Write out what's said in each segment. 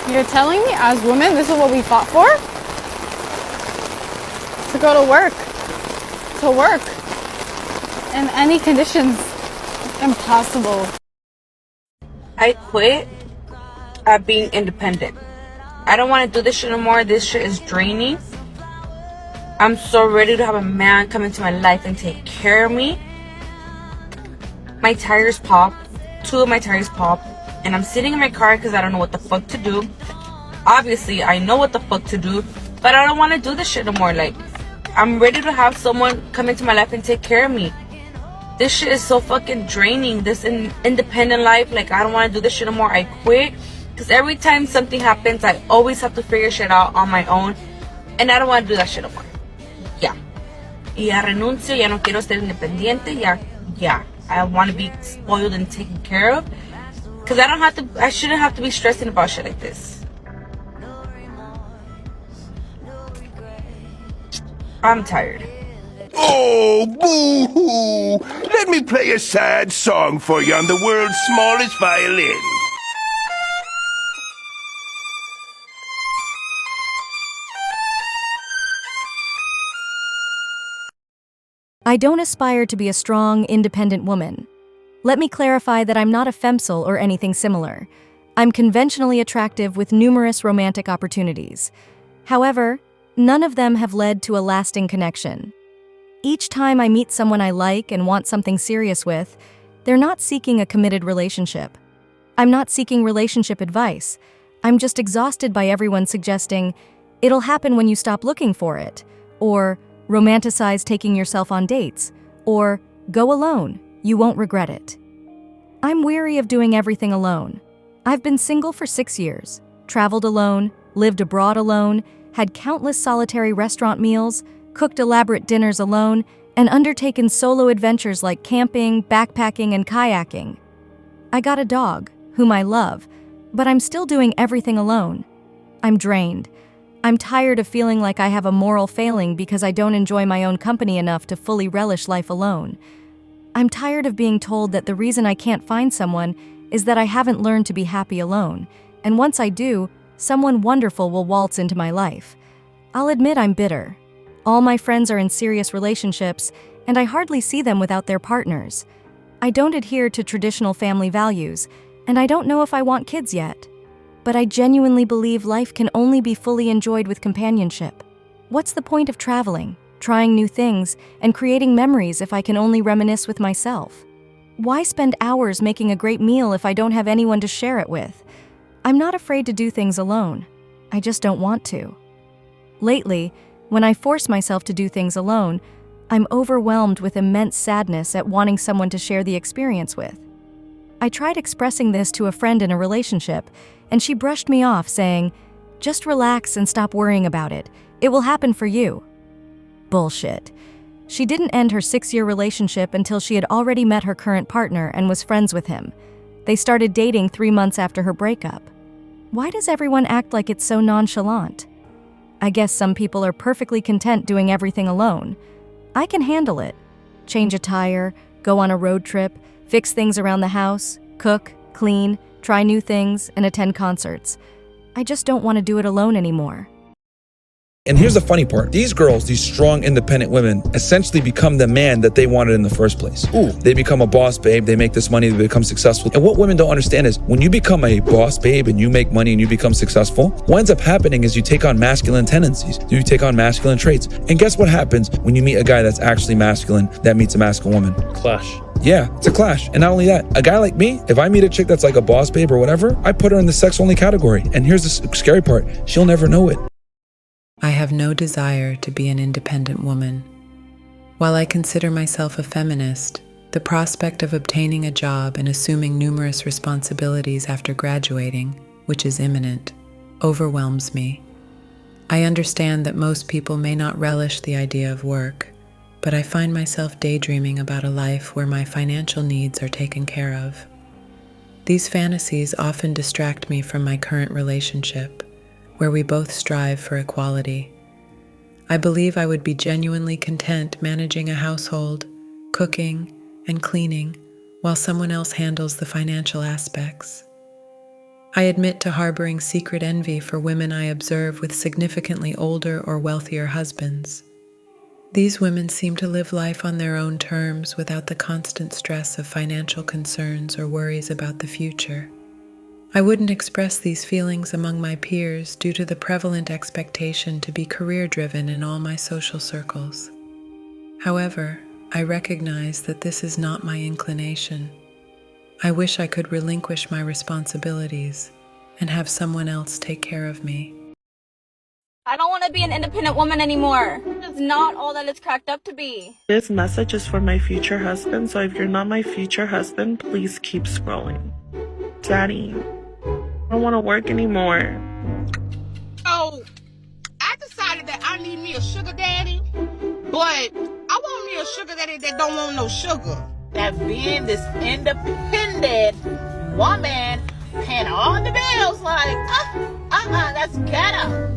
You're telling me as women this is what we fought for? To go to work. To work. In any conditions. Impossible. I quit at being independent. I don't want to do this shit no more. This shit is draining. I'm so ready to have a man come into my life and take care of me. My tires pop. 2 of my tires pop. And I'm sitting in my car because I don't know what the fuck to do. Obviously, I know what the fuck to do. But I don't want to do this shit no more. Like, I'm ready to have someone come into my life and take care of me. This shit is so fucking draining. This independent life. Like, I don't want to do this shit no more. I quit. Because every time something happens, I always have to figure shit out on my own. And I don't want to do that shit no more. Yeah. Y ya renuncio. Ya no quiero ser independiente. Ya. I want to be spoiled and taken care of. Because I shouldn't have to be stressing about shit like this. I'm tired. Oh, boo-hoo! Let me play a sad song for you on the world's smallest violin. I don't aspire to be a strong, independent woman. Let me clarify that I'm not a femcel or anything similar. I'm conventionally attractive with numerous romantic opportunities. However, none of them have led to a lasting connection. Each time I meet someone I like and want something serious with, they're not seeking a committed relationship. I'm not seeking relationship advice. I'm just exhausted by everyone suggesting, "It'll happen when you stop looking for it," or "Romanticize taking yourself on dates," or "Go alone, you won't regret it." I'm weary of doing everything alone. I've been single for 6 years, traveled alone, lived abroad alone, had countless solitary restaurant meals, cooked elaborate dinners alone, and undertaken solo adventures like camping, backpacking, and kayaking. I got a dog, whom I love, but I'm still doing everything alone. I'm drained. I'm tired of feeling like I have a moral failing because I don't enjoy my own company enough to fully relish life alone. I'm tired of being told that the reason I can't find someone is that I haven't learned to be happy alone, and once I do, someone wonderful will waltz into my life. I'll admit I'm bitter. All my friends are in serious relationships, and I hardly see them without their partners. I don't adhere to traditional family values, and I don't know if I want kids yet. But I genuinely believe life can only be fully enjoyed with companionship. What's the point of traveling, trying new things, and creating memories if I can only reminisce with myself? Why spend hours making a great meal if I don't have anyone to share it with? I'm not afraid to do things alone. I just don't want to. Lately, when I force myself to do things alone, I'm overwhelmed with immense sadness at wanting someone to share the experience with. I tried expressing this to a friend in a relationship, and she brushed me off, saying, "Just relax and stop worrying about it. It will happen for you." Bullshit. She didn't end her 6-year relationship until she had already met her current partner and was friends with him. They started dating 3 months after her breakup. Why does everyone act like it's so nonchalant? I guess some people are perfectly content doing everything alone. I can handle it. Change a tire, go on a road trip, fix things around the house, cook, clean, try new things, and attend concerts. I just don't want to do it alone anymore. And here's the funny part. These girls, these strong, independent women, essentially become the man that they wanted in the first place. Ooh. They become a boss babe, they make this money, they become successful. And what women don't understand is when you become a boss babe and you make money and you become successful, what ends up happening is you take on masculine tendencies. You take on masculine traits. And guess what happens when you meet a guy that's actually masculine that meets a masculine woman? Clash. Yeah, it's a clash. And not only that, a guy like me, if I meet a chick that's like a boss babe or whatever, I put her in the sex only category. And here's the scary part. She'll never know it. I have no desire to be an independent woman. While I consider myself a feminist, the prospect of obtaining a job and assuming numerous responsibilities after graduating, which is imminent, overwhelms me. I understand that most people may not relish the idea of work, but I find myself daydreaming about a life where my financial needs are taken care of. These fantasies often distract me from my current relationship, where we both strive for equality. I believe I would be genuinely content managing a household, cooking, and cleaning while someone else handles the financial aspects. I admit to harboring secret envy for women I observe with significantly older or wealthier husbands. These women seem to live life on their own terms without the constant stress of financial concerns or worries about the future. I wouldn't express these feelings among my peers due to the prevalent expectation to be career-driven in all my social circles. However, I recognize that this is not my inclination. I wish I could relinquish my responsibilities and have someone else take care of me. I don't want to be an independent woman anymore. It's not all that it's cracked up to be. This message is for my future husband, so if you're not my future husband, please keep scrolling. Daddy, I don't want to work anymore. So, I decided that I need me a sugar daddy, but I want me a sugar daddy that don't want no sugar. That being this independent woman paying all the bills, like, that's ghetto.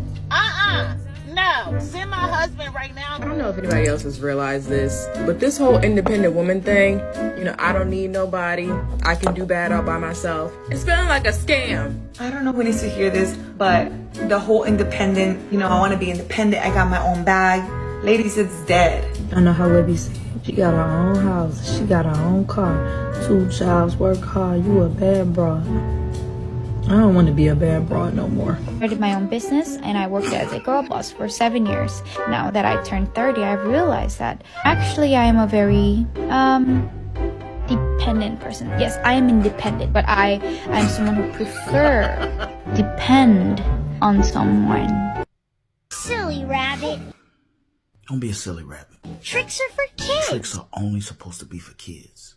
No, send my husband right now. I don't know if anybody else has realized this, but this whole independent woman thing, I don't need nobody. I can do bad all by myself. It's feeling like a scam. I don't know who needs to hear this, but the whole independent, I want to be independent. I got my own bag. Ladies, it's dead. I know how Libby said. She got her own house. She got her own car. 2 jobs, work hard. You a bad broad. I don't want to be a bad broad no more. I did my own business and I worked as a girl boss for 7 years. Now that I turned 30, I've realized that actually I am a very dependent person. Yes, I am independent, but I'm someone who prefer depend on someone. Silly rabbit. Don't be a silly rabbit. Tricks are for kids. Tricks are only supposed to be for kids.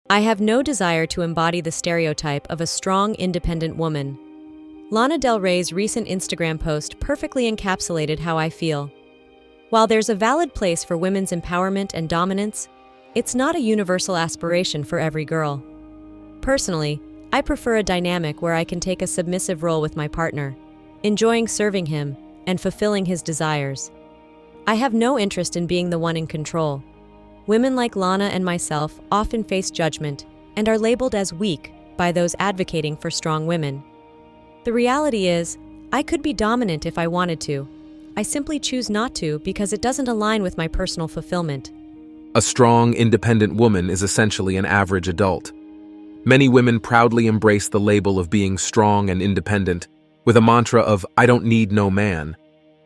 I have no desire to embody the stereotype of a strong, independent woman. Lana Del Rey's recent Instagram post perfectly encapsulated how I feel. While there's a valid place for women's empowerment and dominance, it's not a universal aspiration for every girl. Personally, I prefer a dynamic where I can take a submissive role with my partner, enjoying serving him and fulfilling his desires. I have no interest in being the one in control. Women like Lana and myself often face judgment and are labeled as weak by those advocating for strong women. The reality is, I could be dominant if I wanted to. I simply choose not to because it doesn't align with my personal fulfillment. A strong, independent woman is essentially an average adult. Many women proudly embrace the label of being strong and independent with a mantra of, "I don't need no man."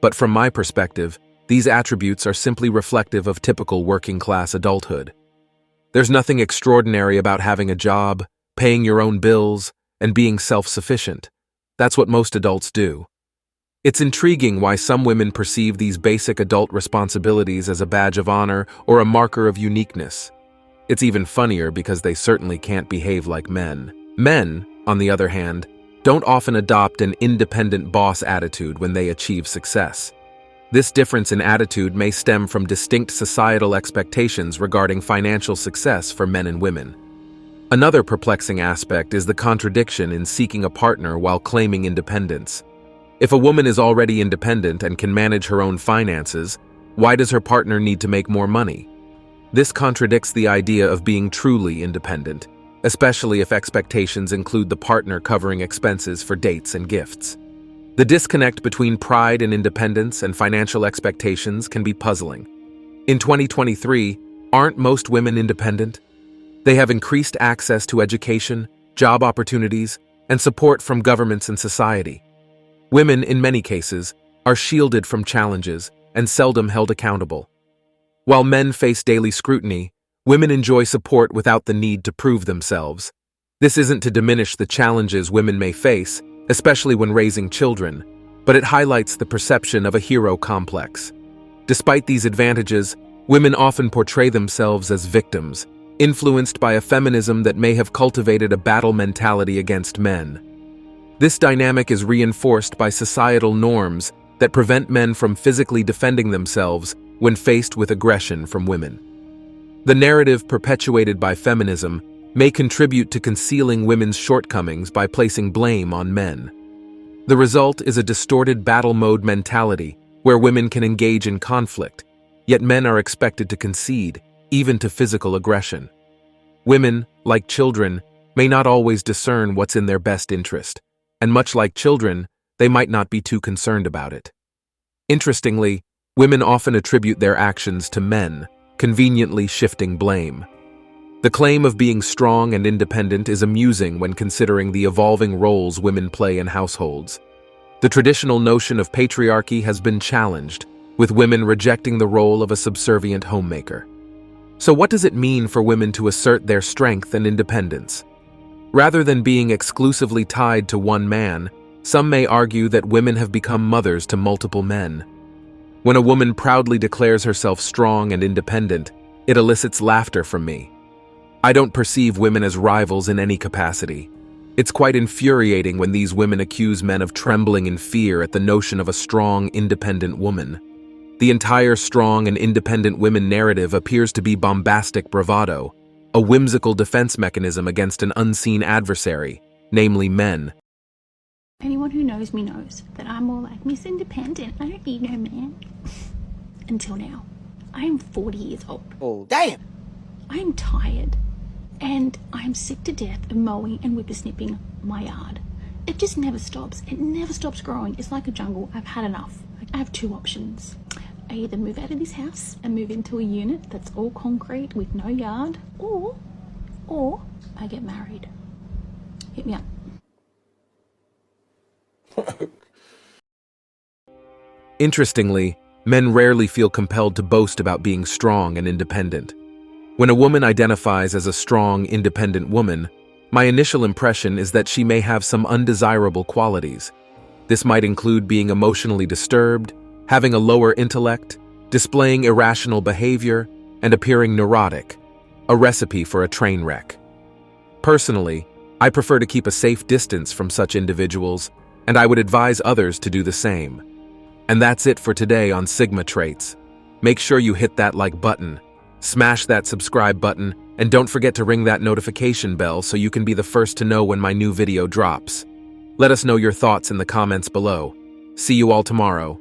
But from my perspective, these attributes are simply reflective of typical working-class adulthood. There's nothing extraordinary about having a job, paying your own bills, and being self-sufficient. That's what most adults do. It's intriguing why some women perceive these basic adult responsibilities as a badge of honor or a marker of uniqueness. It's even funnier because they certainly can't behave like men. Men, on the other hand, don't often adopt an independent boss attitude when they achieve success. This difference in attitude may stem from distinct societal expectations regarding financial success for men and women. Another perplexing aspect is the contradiction in seeking a partner while claiming independence. If a woman is already independent and can manage her own finances, why does her partner need to make more money? This contradicts the idea of being truly independent, especially if expectations include the partner covering expenses for dates and gifts. The disconnect between pride and independence and financial expectations can be puzzling. In 2023, aren't most women independent? They have increased access to education, job opportunities, and support from governments and society. Women, in many cases, are shielded from challenges and seldom held accountable. While men face daily scrutiny, women enjoy support without the need to prove themselves. This isn't to diminish the challenges women may face, especially when raising children, but it highlights the perception of a hero complex. Despite these advantages, women often portray themselves as victims, influenced by a feminism that may have cultivated a battle mentality against men. This dynamic is reinforced by societal norms that prevent men from physically defending themselves when faced with aggression from women. The narrative perpetuated by feminism may contribute to concealing women's shortcomings by placing blame on men. The result is a distorted battle mode mentality where women can engage in conflict, yet men are expected to concede, even to physical aggression. Women, like children, may not always discern what's in their best interest, and much like children, they might not be too concerned about it. Interestingly, women often attribute their actions to men, conveniently shifting blame. The claim of being strong and independent is amusing when considering the evolving roles women play in households. The traditional notion of patriarchy has been challenged, with women rejecting the role of a subservient homemaker. So what does it mean for women to assert their strength and independence? Rather than being exclusively tied to one man, some may argue that women have become mothers to multiple men. When a woman proudly declares herself strong and independent, it elicits laughter from me. I don't perceive women as rivals in any capacity. It's quite infuriating when these women accuse men of trembling in fear at the notion of a strong, independent woman. The entire strong and independent women narrative appears to be bombastic bravado, a whimsical defense mechanism against an unseen adversary, namely men. Anyone who knows me knows that I'm more like Miss Independent. I don't need no man. Until now. I am 40 years old. Oh, damn! I am tired. And I am sick to death of mowing and whippersnipping my yard. It just never stops. It never stops growing. It's like a jungle. I've had enough. I have two options. I either move out of this house and move into a unit that's all concrete with no yard, or I get married. Hit me up. Interestingly, men rarely feel compelled to boast about being strong and independent. When a woman identifies as a strong, independent woman, my initial impression is that she may have some undesirable qualities. This might include being emotionally disturbed, having a lower intellect, displaying irrational behavior, and appearing neurotic, a recipe for a train wreck. Personally, I prefer to keep a safe distance from such individuals, and I would advise others to do the same. And that's it for today on Sigma Traits. Make sure you hit that like button, smash that subscribe button, and don't forget to ring that notification bell so you can be the first to know when my new video drops. Let us know your thoughts in the comments below. See you all tomorrow.